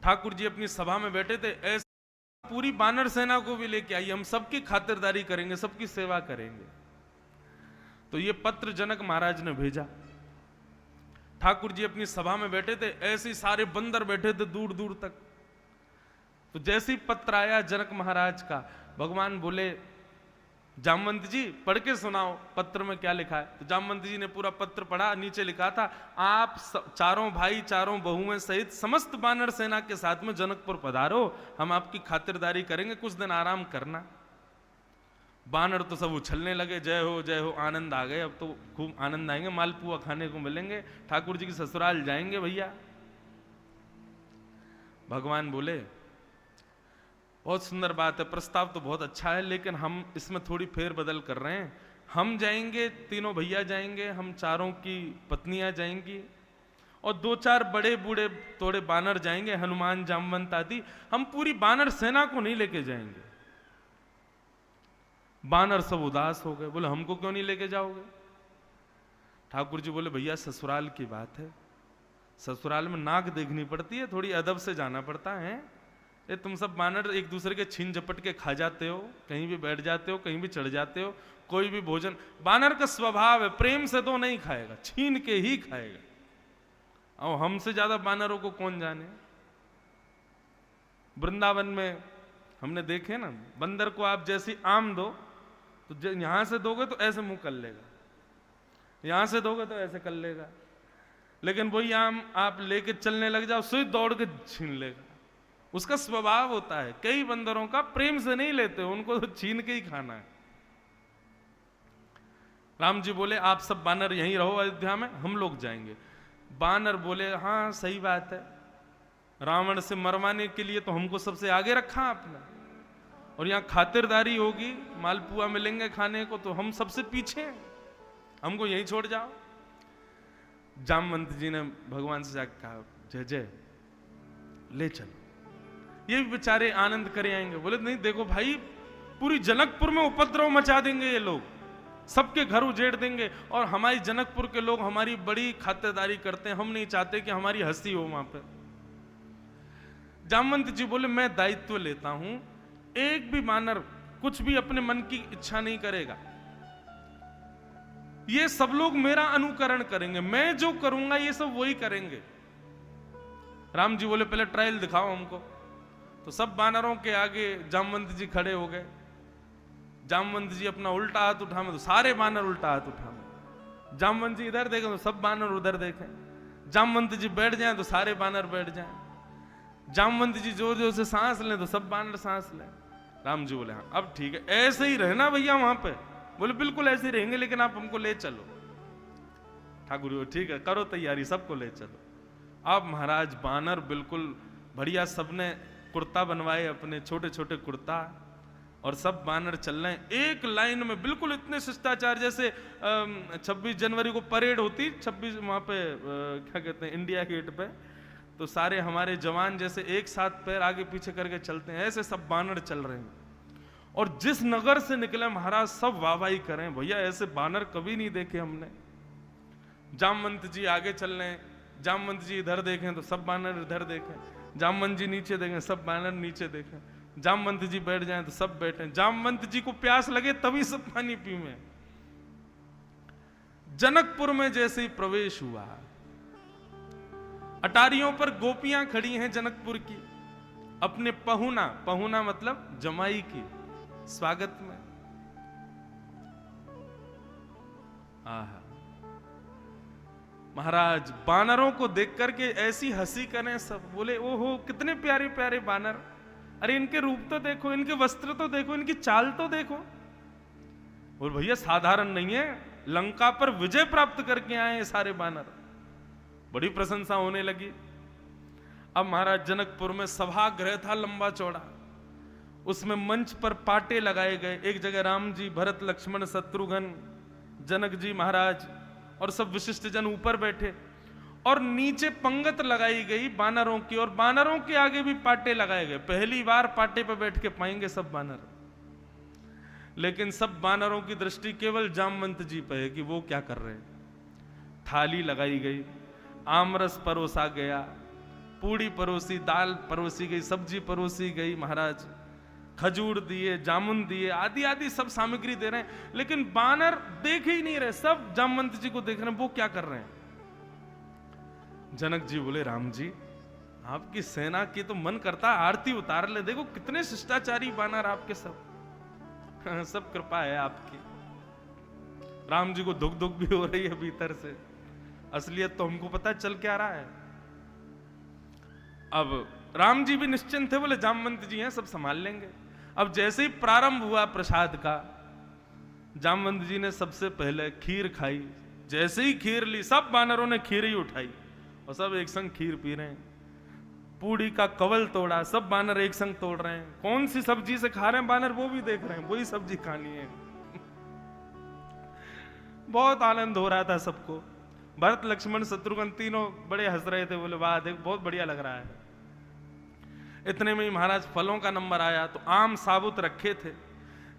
ठाकुर जी अपनी सभा में बैठे थे, ऐसे पूरी बानर सेना को भी लेके आई, हम सबकी खातिरदारी करेंगे, सबकी सेवा करेंगे। तो ये पत्र जनक महाराज ने भेजा। ठाकुर जी अपनी सभा में बैठे थे, ऐसे सारे बंदर बैठे थे दूर दूर तक। तो जैसे ही पत्र आया जनक महाराज का, भगवान बोले जामवंत जी पढ़ के सुनाओ पत्र में क्या लिखा है। तो जामवंत जी ने पूरा पत्र पढ़ा। नीचे लिखा था, आप चारों भाई चारों बहुएं सहित समस्त बानर सेना के साथ में जनकपुर पधारो, हम आपकी खातिरदारी करेंगे, कुछ दिन आराम करना। बानर तो सब उछलने लगे, जय हो आनंद आ गए, अब तो खूब आनंद आएंगे, मालपुआ खाने को मिलेंगे, ठाकुर जी की ससुराल जाएंगे भैया। भगवान बोले बहुत सुंदर बात है, प्रस्ताव तो बहुत अच्छा है, लेकिन हम इसमें थोड़ी फेर बदल कर रहे हैं। हम जाएंगे, तीनों भैया जाएंगे, हम चारों की पत्नियां जाएंगी, और 2-4 बड़े बूढ़े थोड़े बानर जाएंगे, हनुमान जामवंत आदि। हम पूरी बानर सेना को नहीं लेके जाएंगे। बानर सब उदास हो गए, बोले हमको क्यों नहीं लेके जाओगे। ठाकुर जी बोले भैया ससुराल की बात है, ससुराल में नाक देखनी पड़ती है, थोड़ी अदब से जाना पड़ता है। ये तुम सब बानर एक दूसरे के छीन झपट के खा जाते हो, कहीं भी बैठ जाते हो, कहीं भी चढ़ जाते हो, कोई भी भोजन, बानर का स्वभाव है प्रेम से तो नहीं खाएगा, छीन के ही खाएगा। और हमसे ज्यादा बानरों को कौन जाने। वृंदावन में हमने देखे ना, बंदर को आप जैसी आम दो तो यहां से दोगे तो ऐसे मुंह कर लेगा, यहां से दोगे तो ऐसे कर लेगा, लेकिन वही आम आप लेके चलने लग जाओ, सुई दौड़ के छीन लेगा। उसका स्वभाव होता है। कई बंदरों का प्रेम से नहीं लेते, उनको तो छीन के ही खाना है। राम जी बोले आप सब बानर यहीं रहो अयोध्या में, हम लोग जाएंगे। बानर बोले हाँ सही बात है, रावण से मरवाने के लिए तो हमको सबसे आगे रखा आपने, और यहां खातिरदारी होगी, मालपुआ मिलेंगे खाने को, तो हम सबसे पीछे हैं, हमको यहीं छोड़ जाओ। जामवंत जी ने भगवान से जाकर कहा जय जय ले चलो, ये भी बेचारे आनंद करे आएंगे। बोले नहीं देखो भाई, पूरी जनकपुर में उपद्रव मचा देंगे ये लोग, सबके घर उजेड़ देंगे, और हमारी जनकपुर के लोग हमारी बड़ी खातिरदारी करते हैं, हम नहीं चाहते कि हमारी हंसी हो वहां पे। जामवंत जी बोले मैं दायित्व लेता हूं, एक भी बानर कुछ भी अपने मन की इच्छा नहीं करेगा, ये सब लोग मेरा अनुकरण करेंगे, मैं जो करूंगा ये सब वही करेंगे। राम जी बोले पहले ट्रायल दिखाओ हमको। तो सब बानरों के आगे जामवंत जी खड़े हो गए। जामवंत जी अपना उल्टा हाथ उठाए तो सारे बानर उल्टा हाथ उठाए, जामवंत जी इधर देखें तो सब बानर उधर देखें, जामवंत जी बैठ जाएं तो सारे बानर बैठ जाएं, जामवंत जी जोर जोर से सांस लें तो सब बानर सांस लें। राम जी बोले हाँ अब ठीक है, ऐसे ही रहना भैया वहां पे। बोले बिल्कुल ऐसे ही रहेंगे, लेकिन आप हमको ले चलो। ठाकुर जी ठीक है करो तैयारी, सबको ले चलो। अब महाराज बानर बिल्कुल बढ़िया, सबने कुर्ता बनवाए अपने छोटे छोटे कुर्ता, और सब बानर चल रहे हैं एक लाइन में, बिल्कुल इतने शिष्टाचार जैसे 26 जनवरी को परेड होती, 26 वहां पे क्या कहते हैं इंडिया गेट पे, तो सारे हमारे जवान जैसे एक साथ पैर आगे पीछे करके चलते हैं, ऐसे सब बानर चल रहे हैं। और जिस नगर से निकले महाराज सब वाहवाही करें, भैया ऐसे बानर कभी नहीं देखे हमने। जामवंत जी आगे चल रहे हैं, जामवंत जी इधर देखें तो सब बानर इधर देखें, जामवंत जी नीचे देखें सब बानर नीचे देखें, जामवंत जी बैठ जाएं तो सब बैठे, जामवंत जी को प्यास लगे तभी सब पानी पीवे। जनकपुर में जैसे ही प्रवेश हुआ, अटारियों पर गोपियां खड़ी हैं जनकपुर की, अपने पहुना, पहुना मतलब जमाई की स्वागत में। आहा महाराज बानरों को देख करके ऐसी हंसी करें सब, बोले ओहो कितने प्यारे प्यारे बानर, अरे इनके रूप तो देखो, इनके वस्त्र तो देखो, इनकी चाल तो देखो। और भैया साधारण नहीं है, लंका पर विजय प्राप्त करके आए सारे बानर। बड़ी प्रशंसा होने लगी। अब महाराज जनकपुर में सभागृह था लंबा चौड़ा, उसमें मंच पर पाटे लगाए गए, एक जगह राम जी, भरत, लक्ष्मण, शत्रुघ्न, जनक जी महाराज और सब विशिष्ट जन ऊपर बैठे, और नीचे पंगत लगाई गई बानरों की, और बानरों के आगे भी पाटे लगाए गए। पहली बार पाटे पर बैठ के पाएंगे सब बानर, लेकिन सब बानरों की दृष्टि केवल जामवंत जी पे है कि वो क्या कर रहे हैं। थाली लगाई गई, आमरस परोसा गया, पूड़ी परोसी, दाल परोसी गई, सब्जी परोसी गई, महाराज खजूर दिए, जामुन दिए, आदि आदि सब सामग्री दे रहे हैं, लेकिन बानर देख ही नहीं रहे, सब जामवंत जी को देख रहे हैं, वो क्या कर रहे हैं। जनक जी बोले, राम जी आपकी सेना की तो मन करता है आरती उतार ले, देखो कितने शिष्टाचारी बानर आपके सब सब कृपा है आपकी। राम जी को दुख दुख भी हो रही है भीतर से, असलियत तो हमको पता चल क्या रहा है। अब राम जी भी निश्चिंत थे, बोले जामवंत जी हैं सब संभाल लेंगे। अब जैसे ही प्रारंभ हुआ प्रसाद का, जामवंत जी ने सबसे पहले खीर खाई। जैसे ही खीर ली, सब बानरों ने खीर ही उठाई और सब एक संग खीर पी रहे हैं। पूड़ी का कवल तोड़ा, सब बानर एक संग तोड़ रहे हैं। कौन सी सब्जी से खा रहे हैं बानर, वो भी देख रहे हैं, वही सब्जी खानी है। बहुत आनंद हो रहा था सबको। भरत लक्ष्मण शत्रुघ्न तीनों बड़े हंस रहे थे, बोले वाह देख बहुत बढ़िया लग रहा है। इतने में ही महाराज फलों का नंबर आया, तो आम साबुत रखे थे।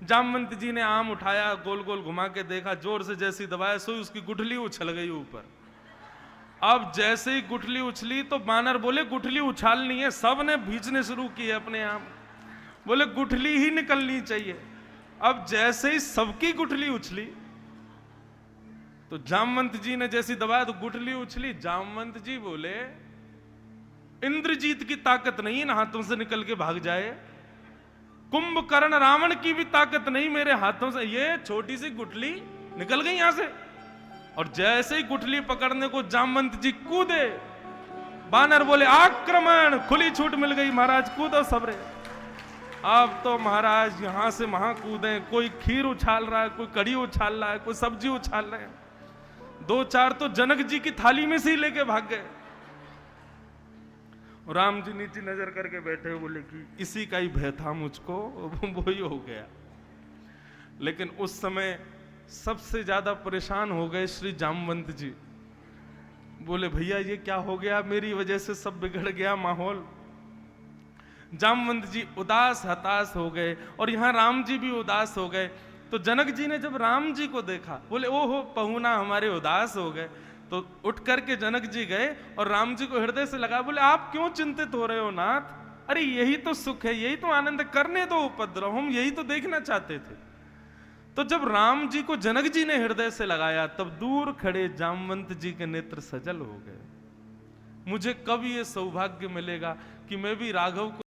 जामवंत जी ने आम उठाया, गोल गोल घुमा के देखा, जोर से जैसी दबाया सोई उसकी गुठली उछल गई ऊपर। अब जैसे ही गुठली उछली तो बानर बोले गुठली उछालनी है, सब ने भींचने शुरू किए अपने आम, बोले गुठली ही निकलनी चाहिए। अब जैसे ही सबकी गुठली उछली तो जामवंत जी ने जैसी दबाया तो गुठली उछली। जामवंत जी बोले इंद्रजीत की ताकत नहीं इन हाथों से निकल के भाग जाए, कुंभकर्ण रावण की भी ताकत नहीं मेरे हाथों से, ये छोटी सी गुठली निकल गई यहां से। और जैसे ही गुठली पकड़ने को जामवंत जी कूदे, बानर बोले आक्रमण, खुली छूट मिल गई महाराज, कूदो सबरे। अब तो महाराज यहां से वहां कूदे, कोई खीर उछाल रहा है, कोई कड़ी उछाल रहा है, कोई सब्जी उछाल रहे हैं। दो चार तो जनक जी की थाली में से ही लेके भाग गए। राम जी नीचे नजर करके बैठे, बोले कि इसी का ही भय था मुझको, वो ही हो गया। लेकिन उस समय सबसे ज्यादा परेशान हो गए श्री जामवंत जी। बोले भैया ये क्या हो गया, मेरी वजह से सब बिगड़ गया माहौल। जामवंत जी उदास हताश हो गए और यहां राम जी भी उदास हो गए। तो जनक जी ने जब राम जी को देखा, बोले ओहो पहुना हमारे उदास हो गए। तो उठ करके जनक जी गए और राम जी को हृदय से लगा, बोले आप क्यों चिंतित हो रहे हो नाथ, अरे यही तो सुख है, यही तो आनंद, करने दो उपद्रव, हम यही तो देखना चाहते थे। तो जब राम जी को जनक जी ने हृदय से लगाया, तब दूर खड़े जामवंत जी के नेत्र सजल हो गए। मुझे कब ये सौभाग्य मिलेगा कि मैं भी राघव को